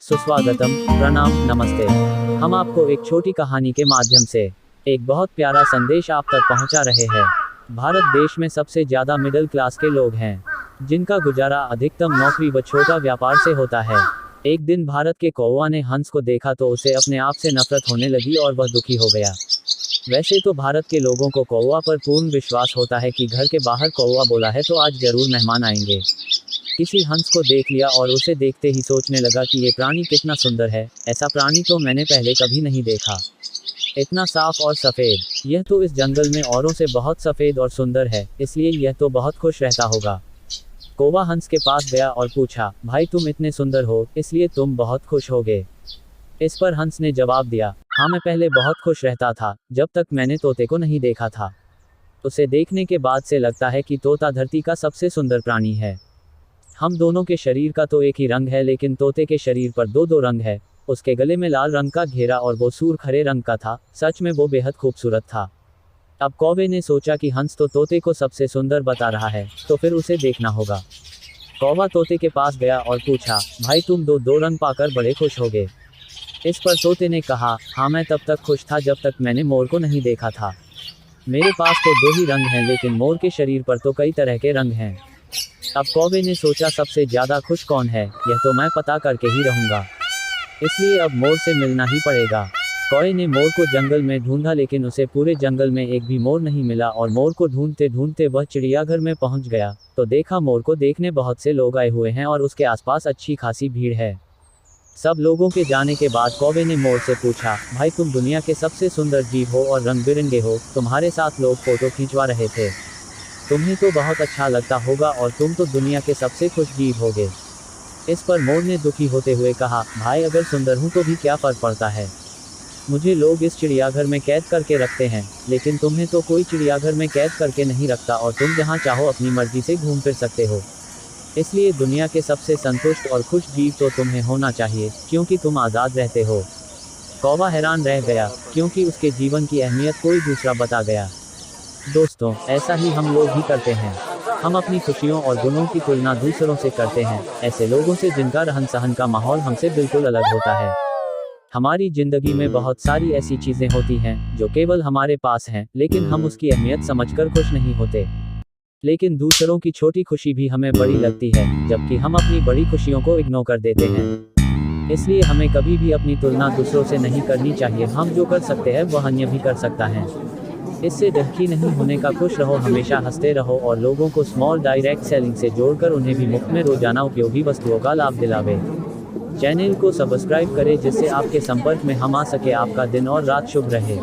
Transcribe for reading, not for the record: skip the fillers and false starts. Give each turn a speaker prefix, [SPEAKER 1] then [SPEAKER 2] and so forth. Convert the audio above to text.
[SPEAKER 1] सुस्वागतम, प्रणाम, नमस्ते। हम आपको एक छोटी कहानी के माध्यम से एक बहुत प्यारा संदेश आप तक पहुंचा रहे हैं। भारत देश में सबसे ज्यादा मिडिल क्लास के लोग हैं, जिनका गुजारा अधिकतम नौकरी व छोटा व्यापार से होता है। एक दिन भारत के कौवा ने हंस को देखा तो उसे अपने आप से नफरत होने लगी और वह दुखी हो गया। वैसे तो भारत के लोगों को कौवा पर पूर्ण विश्वास होता है कि घर के बाहर कौवा बोला है तो आज जरूर मेहमान आएंगे। किसी हंस को देख लिया और उसे देखते ही सोचने लगा कि ये प्राणी कितना सुंदर है, ऐसा प्राणी तो मैंने पहले कभी नहीं देखा। इतना साफ और सफ़ेद, यह तो इस जंगल में औरों से बहुत सफ़ेद और सुंदर है, इसलिए यह तो बहुत खुश रहता होगा। कौवा हंस के पास गया और पूछा, भाई तुम इतने सुंदर हो, इसलिए तुम बहुत खुश होगे। इस पर हंस ने जवाब दिया, हाँ मैं पहले बहुत खुश रहता था, जब तक मैंने तोते को नहीं देखा था। उसे देखने के बाद से लगता है कि तोता धरती का सबसे सुंदर प्राणी है। हम दोनों के शरीर का तो एक ही रंग है, लेकिन तोते के शरीर पर दो दो रंग है। उसके गले में लाल रंग का घेरा और वो सूर्ख हरे रंग का था। सच में वो बेहद खूबसूरत था। अब कौवे ने सोचा कि हंस तो तोते को सबसे सुंदर बता रहा है, तो फिर उसे देखना होगा। कौवा तोते के पास गया और पूछा, भाई तुम दो रंग पाकर बड़े खुश होगे। इस पर तोते ने कहा, हाँ मैं तब तक खुश था जब तक मैंने मोर को नहीं देखा था। मेरे पास तो दो ही रंग हैं, लेकिन मोर के शरीर पर तो कई तरह के रंग हैं। अब कौवे ने सोचा सबसे ज्यादा खुश कौन है, यह तो मैं पता करके ही रहूंगा, इसलिए अब मोर से मिलना ही पड़ेगा। कौवे ने मोर को जंगल में ढूंढा, लेकिन उसे पूरे जंगल में एक भी मोर नहीं मिला और मोर को ढूंढते ढूंढते वह चिड़ियाघर में पहुंच गया तो देखा मोर को देखने बहुत से लोग आए हुए हैं और उसके आसपास अच्छी खासी भीड़ है। सब लोगों के जाने के बाद कौवे ने मोर से पूछा, भाई तुम दुनिया के सबसे सुंदर जीव हो और रंग बिरंगे हो, तुम्हारे साथ लोग फोटो खिंचवा रहे थे, तुम्हें तो बहुत अच्छा लगता होगा और तुम तो दुनिया के सबसे खुश जीव होगे। इस पर मोर ने दुखी होते हुए कहा, भाई अगर सुंदर हूँ तो भी क्या फर्क पड़ता है, मुझे लोग इस चिड़ियाघर में कैद करके रखते हैं, लेकिन तुम्हें तो कोई चिड़ियाघर में कैद करके नहीं रखता और तुम जहाँ चाहो अपनी मर्जी से घूम फिर सकते हो। इसलिए दुनिया के सबसे संतुष्ट और खुश जीव तो तुम्हें होना चाहिए, क्योंकि तुम आज़ाद रहते हो। कौवा हैरान रह गया, क्योंकि उसके जीवन की अहमियत कोई दूसरा बता गया। दोस्तों, ऐसा ही हम लोग भी करते हैं। हम अपनी खुशियों और गुणों की तुलना दूसरों से करते हैं, ऐसे लोगों से जिनका रहन सहन का माहौल हमसे बिल्कुल अलग होता है। हमारी जिंदगी में बहुत सारी ऐसी चीजें होती हैं जो केवल हमारे पास हैं, लेकिन हम उसकी अहमियत समझकर खुश नहीं होते। लेकिन दूसरों की छोटी खुशी भी हमें बड़ी लगती है, जबकि हम अपनी बड़ी खुशियों को इग्नोर कर देते हैं। इसलिए हमें कभी भी अपनी तुलना दूसरों से नहीं करनी चाहिए। हम जो कर सकते हैं वह अन्य भी कर सकता है। इससे दुखी नहीं होने का, खुश रहो, हमेशा हंसते रहो और लोगों को स्मॉल डायरेक्ट सेलिंग से जोड़कर उन्हें भी मुफ्त में रोजाना उपयोगी वस्तुओं का लाभ दिलावे। चैनल को सब्सक्राइब करें जिससे आपके संपर्क में हम आ सके। आपका दिन और रात शुभ रहे।